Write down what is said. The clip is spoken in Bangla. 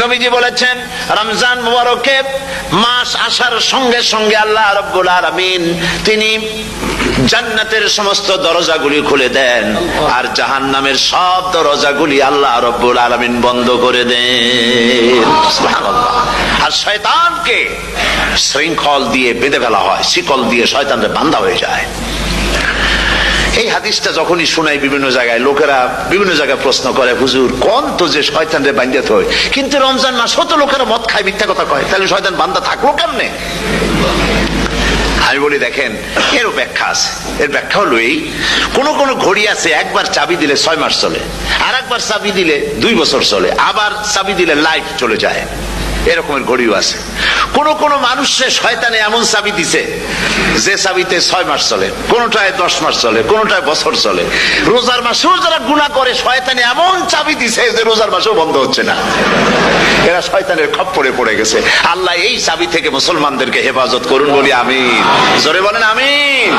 নবীজি বলেছেন রমজান মুবারকে মাস আসার সঙ্গে সঙ্গে আল্লাহ রাব্বুল আলামিন তিনি জান্নাতের সমস্ত দরজাগুলি খুলে দেন আর জাহান্নামের সব দরজাগুলি আল্লাহ রাব্বুল আলামিন বন্ধ করে দেন। সুবহানাল্লাহ। আর শয়তানকে শৃঙ্খল দিয়ে বেঁধে ফেলা হয়, শিকল দিয়ে শয়তানরে বাঁধা হয়ে যায়। এই হাদিসটা যখনই শোনাই বিভিন্ন জায়গায় লোকেরা বিভিন্ন জায়গায় প্রশ্ন করে, হুজুর কোন তো যে শয়তানরে বাঁধতে হয়, কিন্তু রমজান মাস হতো লোকেরা মদ খায়, মিথ্যা কথা কয়, তাহলে শয়তান বান্ধা থাকলো কেমনে? আমি বলি দেখেন, এরও ব্যাখ্যা আছে। এর ব্যাখ্যা হলো এই, কোন কোন ঘড়ি আছে একবার চাবি দিলে 6 মাস চলে, আর একবার চাবি দিলে 2 বছর চলে, আবার চাবি দিলে লাইফ চলে যায়, এরকমের ঘড়িও আছে। কোন কোন মানুষের শয়তানে এমন চাবি দিছে যে চাবিতে 6 মাস চলে, কোনটায় 10 মাস চলে, কোনটায় বছর চলে। রোজার মাসেও যারা গুনাহ করে শয়তানে এমন চাবি দিছে যে রোজার মাসেও বন্ধ হচ্ছে না। এরা শয়তানের খপ্পরে পড়ে গেছে। আল্লাহ এই চাবি থেকে মুসলমানদেরকে হেফাজত করুন বলি আমিন। জোরে বলেন আমিন।